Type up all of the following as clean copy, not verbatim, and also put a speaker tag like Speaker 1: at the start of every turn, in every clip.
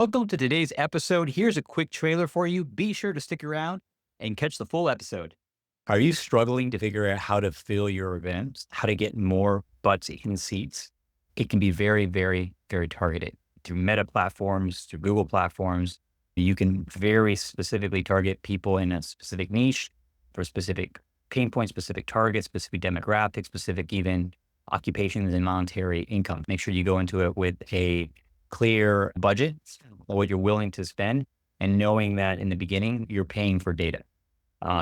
Speaker 1: Welcome to today's episode. Here's a quick trailer for you. Be sure to stick around and catch the full episode. Are you struggling to figure out how to fill your events, how to get more butts in seats? It can be very targeted through Meta platforms, through Google platforms. You can very specifically target people in a specific niche for specific pain points, specific targets, specific demographics, specific even occupations and monetary income. Make sure you go into it with a clear budget, what you're willing to spend, and knowing that in the beginning, you're paying for data.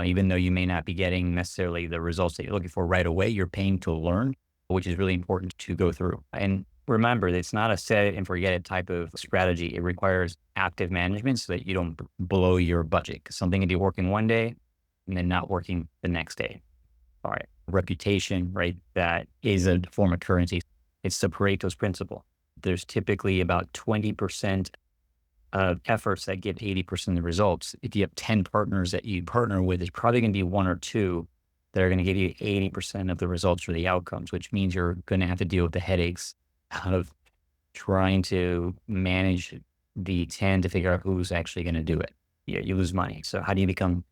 Speaker 1: Even though you may not be getting necessarily the results that you're looking for right away, you're paying to learn, which is really important to go through. And remember, it's not a set it and forget it type of strategy. It requires active management so that you don't blow your budget, because something can be working one day and then not working the next day. All right. Reputation, right? That is a form of currency. It's the Pareto's principle. There's typically about 20% of efforts that get 80% of the results. If you have 10 partners that you partner with, there's probably going to be one or two that are going to give you 80% of the results or the outcomes, which means you're going to have to deal with the headaches of trying to manage the 10 to figure out who's actually going to do it. You lose money. So how do you become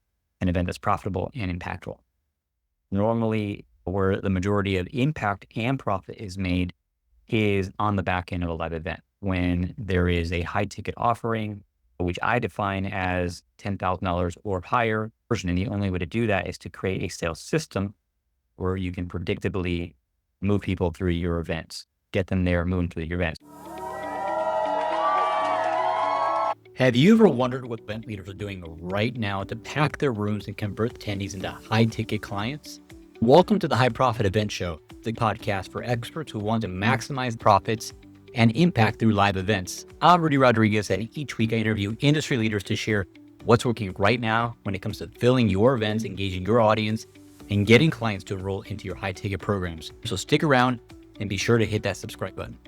Speaker 1: an event that's profitable and impactful? Normally, where the majority of impact and profit is made is on the back end of a live event, when there is a high ticket offering, which I define as $10,000 or higher version. And the only way to do that is to create a sales system where you can predictably move people through your events, get them there, move them through your events. Have you ever wondered what event leaders are doing right now to pack their rooms and convert attendees into high ticket clients? Welcome to the High Profit Event Show, the podcast for experts who want to maximize profits and impact through live events. I'm Rudy Rodriguez, and each week I interview industry leaders to share what's working right now when it comes to filling your events, engaging your audience, and getting clients to enroll into your high ticket programs. So stick around and be sure to hit that subscribe button.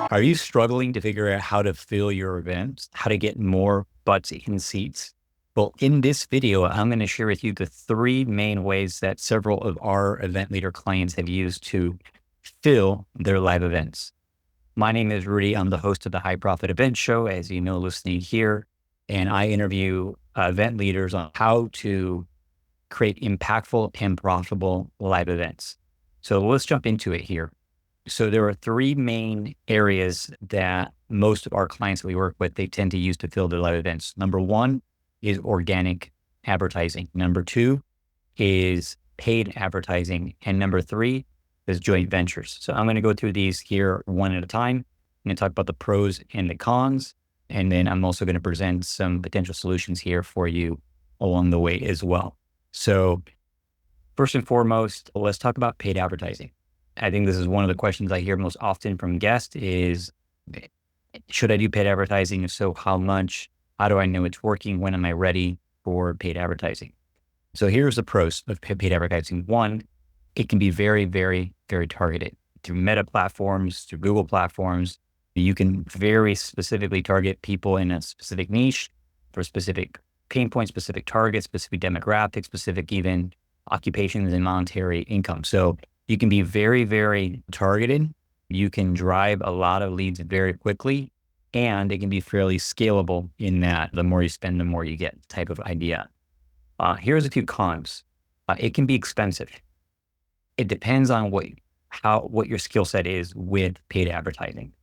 Speaker 1: Are you struggling to figure out how to fill your events, how to get more butts in seats? Well, in this video, I'm going to share with you the three main ways that several of our event leader clients have used to fill their live events. My name is Rudy. I'm the host of the High Profit Event Show, as you know, listening here, and I interview event leaders on how to create impactful and profitable live events. So let's jump into it here. So there are three main areas that most of our clients that we work with, they tend to use to fill their live events. Number one is organic advertising. Number two is paid advertising. And number three is joint ventures. So I'm going to go through these here one at a time. I'm going to talk about the pros and the cons. And then I'm also going to present some potential solutions here for you along the way as well. So first and foremost, let's talk about paid advertising. I think this is one of the questions I hear most often from guests is, should I do paid advertising? If so, how much? How do I know it's working? When am I ready for paid advertising? So here's the pros of paid advertising. One, it can be very targeted through Meta platforms, through Google platforms. You can very specifically target people in a specific niche for specific pain points, specific targets, specific demographics, specific even occupations and monetary income. So you can be very targeted. You can drive a lot of leads very quickly, and it can be fairly scalable in that the more you spend, the more you get type of idea. Here's a few cons. It can be expensive. It depends on what your skill set is with paid advertising.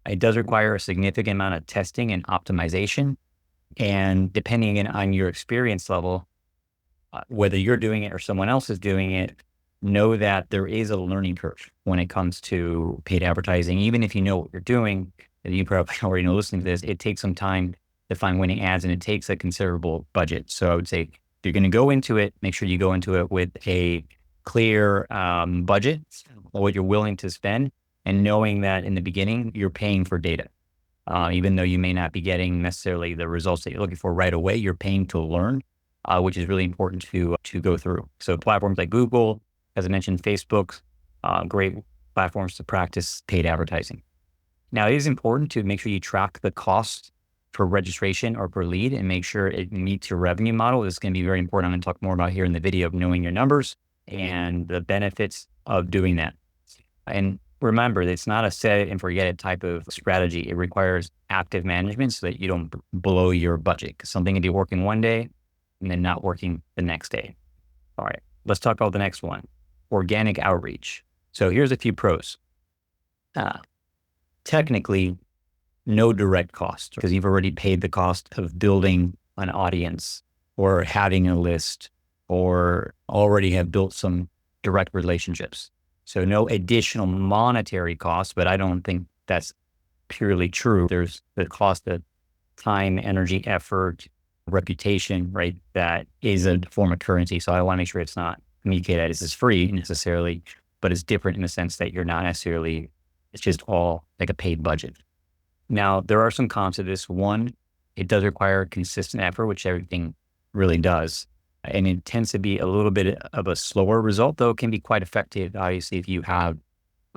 Speaker 1: It does require a significant amount of testing and optimization. And depending on your experience level, whether you're doing it or someone else is doing it, know that there is a learning curve when it comes to paid advertising. Even if you know what you're doing, and you probably already know listening to this, it takes some time to find winning ads, and it takes a considerable budget. So I would say if you're going to go into it, make sure you go into it with a clear budget, what you're willing to spend, and knowing that in the beginning, you're paying for data. Even though you may not be getting necessarily the results that you're looking for right away, you're paying to learn, which is really important to go through. So platforms like Google, as I mentioned, Facebook, great platforms to practice paid advertising. Now, it is important to make sure you track the cost per registration or per lead and make sure it meets your revenue model. This is going to be very important. I'm going to talk more about here in the video of knowing your numbers and the benefits of doing that. And remember, it's not a set it and forget it type of strategy. It requires active management so that you don't blow your budget, because something can be working one day and then not working the next day. All right, let's talk about the next one, organic outreach. So here's a few pros. Technically, no direct cost because you've already paid the cost of building an audience or having a list or already have built some direct relationships. So no additional monetary costs, but I don't think that's purely true. There's the cost of time, energy, effort, reputation, right? That is a form of currency. So I want to make sure it's not communicated as free necessarily, but it's different in the sense that you're not necessarily, it's just all like a paid budget. Now, there are some cons to this. One, it does require consistent effort, which everything really does. And it tends to be a little bit of a slower result, though it can be quite effective, obviously, if you have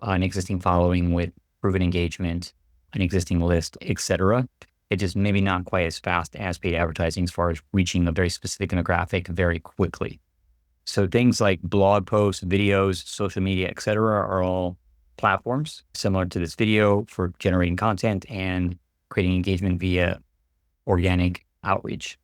Speaker 1: an existing following with proven engagement, an existing list, etc. It just maybe not quite as fast as paid advertising as far as reaching a very specific demographic very quickly. So things like blog posts, videos, social media, etc., are all platforms similar to this video for generating content and creating engagement via organic outreach.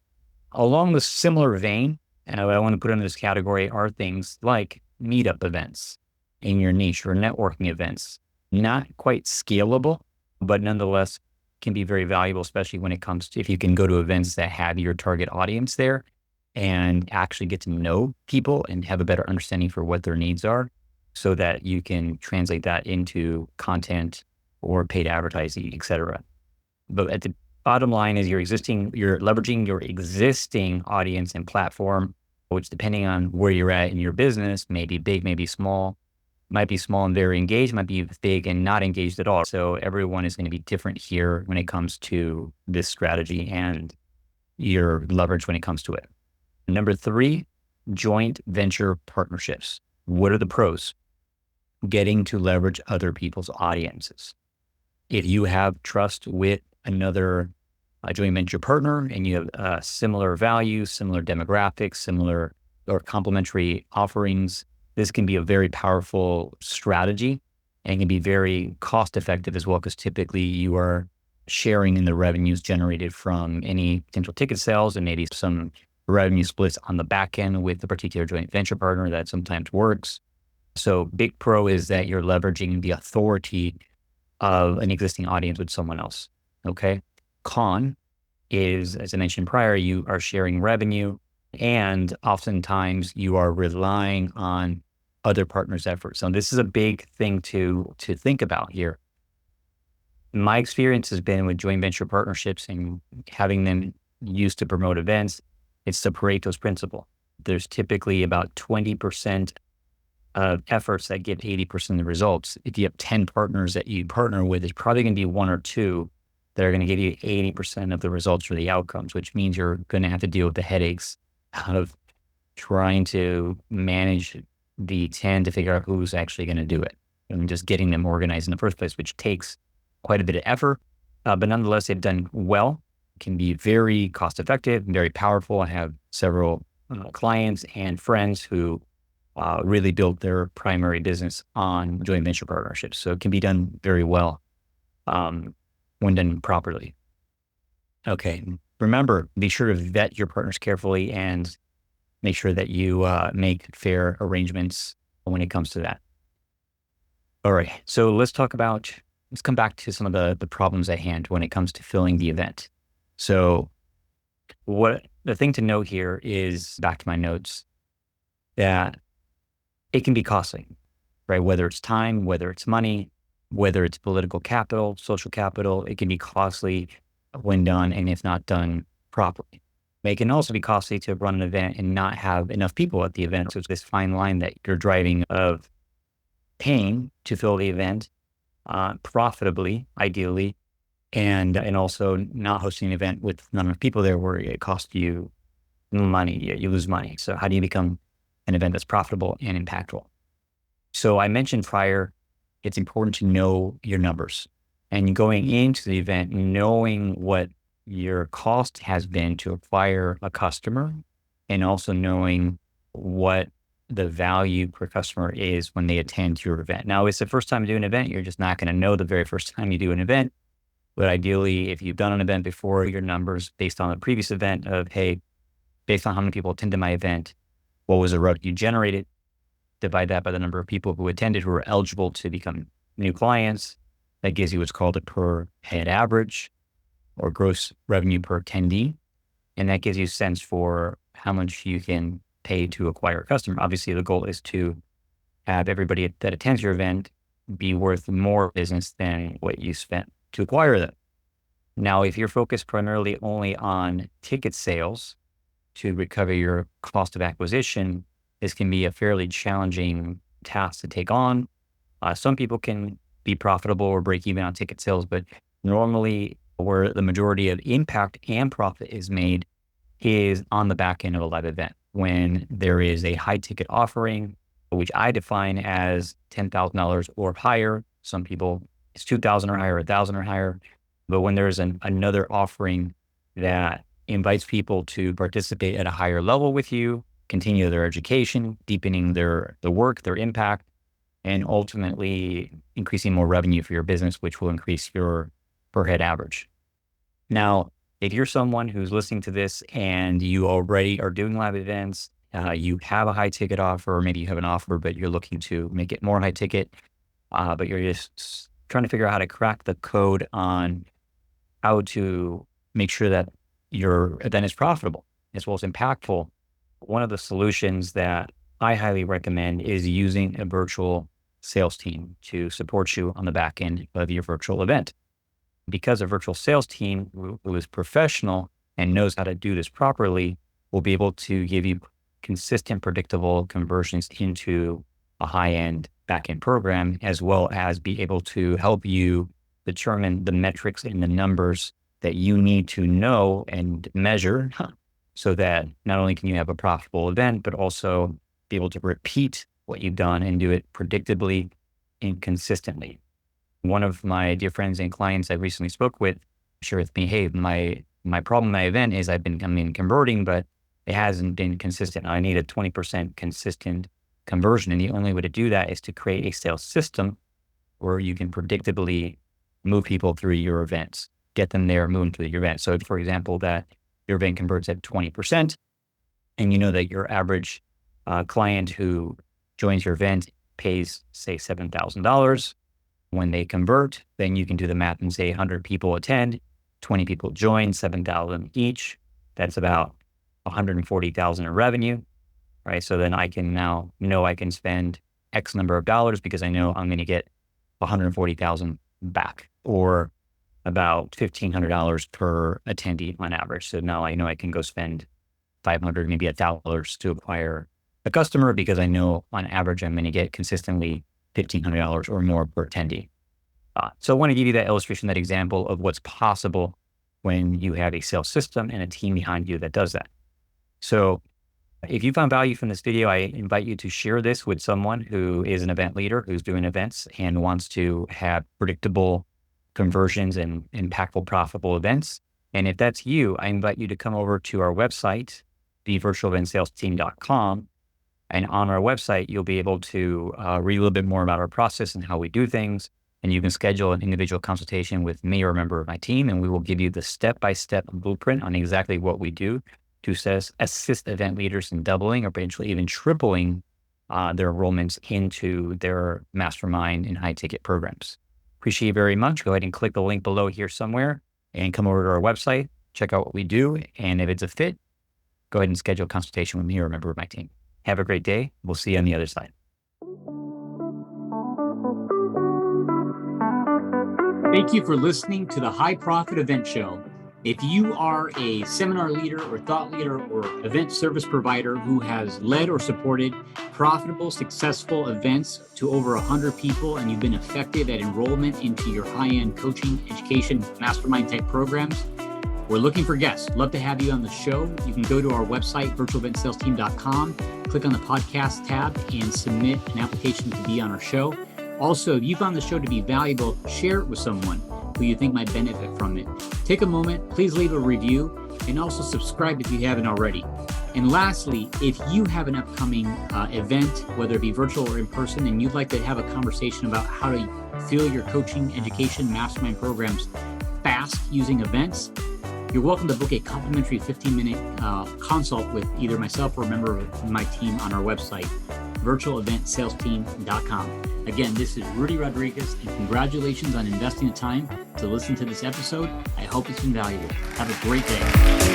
Speaker 1: Along the similar vein, and I want to put under this category are things like meetup events in your niche or networking events. Not quite scalable, but nonetheless can be very valuable, especially when it comes to if you can go to events that have your target audience there and actually get to know people and have a better understanding for what their needs are so that you can translate that into content or paid advertising, et cetera. But at the bottom line is you're leveraging your existing audience and platform, which depending on where you're at in your business, may be big, maybe small, might be small and very engaged, might be big and not engaged at all. So everyone is going to be different here when it comes to this strategy and your leverage when it comes to it. Number 3, joint venture partnerships. What are the pros? Getting to leverage other people's audiences. If you have trust with another joint venture partner and you have similar values, similar demographics, similar or complementary offerings, this can be a very powerful strategy and can be very cost effective as well, because typically you are sharing in the revenues generated from any potential ticket sales and maybe some revenue splits on the back end with the particular joint venture partner that sometimes works. So big pro is that you're leveraging the authority of an existing audience with someone else. Okay. Con is, as I mentioned prior, you are sharing revenue and oftentimes you are relying on other partners' efforts. So this is a big thing to think about here. My experience has been with joint venture partnerships and having them used to promote events. It's the Pareto's principle. There's typically about 20% of efforts that get 80% of the results. If you have 10 partners that you partner with, it's probably going to be 1 or 2 that are going to give you 80% of the results or the outcomes, which means you're going to have to deal with the headaches of trying to manage the 10 to figure out who's actually going to do it and just getting them organized in the first place, which takes quite a bit of effort. But nonetheless, they've done well, can be very cost effective, very powerful. I have several clients and friends who really built their primary business on joint venture partnerships. So it can be done very well when done properly. Okay. Remember, be sure to vet your partners carefully and make sure that you make fair arrangements when it comes to that. All right. So let's come back to some of the problems at hand when it comes to filling the event. So the thing to note here is, back to my notes, that it can be costly, right? Whether it's time, whether it's money, whether it's political capital, social capital, it can be costly when done and if not done properly. It can also be costly to run an event and not have enough people at the event. So it's this fine line that you're driving of paying to fill the event profitably, ideally, and also not hosting an event with not enough people there where it costs you money, you lose money. So how do you become an event that's profitable and impactful? So I mentioned prior, it's important to know your numbers and going into the event, knowing what your cost has been to acquire a customer and also knowing what the value per customer is when they attend your event. Now, it's the first time you do an event, you're just not going to know the very first time you do an event. But ideally, if you've done an event before, your numbers based on the previous event of, hey, based on how many people attended my event, what was the revenue generated? Divide that by the number of people who attended who were eligible to become new clients. That gives you what's called a per head average or gross revenue per attendee. And that gives you a sense for how much you can pay to acquire a customer. Obviously, the goal is to have everybody that attends your event be worth more business than what you spent to acquire them. Now, if you're focused primarily only on ticket sales to recover your cost of acquisition, this can be a fairly challenging task to take on. Some people can be profitable or break even on ticket sales, but normally where the majority of impact and profit is made is on the back end of a live event. When there is a high ticket offering, which I define as $10,000 or higher. Some people, it's 2,000 or higher, 1,000 or higher. But when there's another offering that invites people to participate at a higher level with you, continue their education, deepening the work, their impact, and ultimately increasing more revenue for your business, which will increase your per head average. Now, if you're someone who's listening to this and you already are doing live events, you have a high ticket offer, or maybe you have an offer, but you're looking to make it more high ticket, but you're just trying to figure out how to crack the code on how to make sure that your event is profitable as well as impactful. One of the solutions that I highly recommend is using a virtual sales team to support you on the back end of your virtual event. Because a virtual sales team who is professional and knows how to do this properly will be able to give you consistent, predictable conversions into a high-end back-end program, as well as be able to help you determine the metrics and the numbers that you need to know and measure so that not only can you have a profitable event, but also be able to repeat what you've done and do it predictably and consistently. One of my dear friends and clients I recently spoke with shared with me, hey, my problem with my event is I've been converting, but it hasn't been consistent. I need a 20% consistent conversion. And the only way to do that is to create a sales system where you can predictably move people through your events, get them there, move them through your event. So for example, that your event converts at 20% and you know that your average client who joins your event pays, say, $7,000. When they convert, then you can do the math and say 100 people attend, 20 people join, 7,000 each. That's about 140,000 in revenue, right? So then I can now know I can spend X number of dollars because I know I'm going to get 140,000 back, or about $1,500 per attendee on average. So now I know I can go spend $500, maybe $1,000 to acquire a customer because I know on average I'm going to get consistently $1,500 or more per attendee. So I want to give you that illustration, that example of what's possible when you have a sales system and a team behind you that does that. So if you found value from this video, I invite you to share this with someone who is an event leader who's doing events and wants to have predictable conversions and impactful, profitable events. And if that's you, I invite you to come over to our website, thevirtualentsalesteam.com. And on our website, you'll be able to read a little bit more about our process and how we do things. And you can schedule an individual consultation with me or a member of my team, and we will give you the step-by-step blueprint on exactly what we do to assist event leaders in doubling or potentially even tripling their enrollments into their mastermind and high-ticket programs. Appreciate it very much. Go ahead and click the link below here somewhere and come over to our website, check out what we do. And if it's a fit, go ahead and schedule a consultation with me or a member of my team. Have a great day. We'll see you on the other side.
Speaker 2: Thank you for listening to the High Profit Event Show. If you are a seminar leader or thought leader or event service provider who has led or supported profitable, successful events to over 100 people, and you've been effective at enrollment into your high-end coaching, education, mastermind type programs, we're looking for guests. Love to have you on the show. You can go to our website, virtualentsalesteam.com, click on the podcast tab and submit an application to be on our show. Also, if you found the show to be valuable, share it with someone who you think might benefit from it. Take a moment, please leave a review, and also subscribe if you haven't already. And lastly, if you have an upcoming event, whether it be virtual or in person, and you'd like to have a conversation about how to fill your coaching, education, mastermind programs fast using events, you're welcome to book a complimentary 15-minute consult with either myself or a member of my team on our website, virtualeventsalesteam.com. Again, this is Rudy Rodriguez, and congratulations on investing the time to listen to this episode. I hope it's been valuable. Have a great day.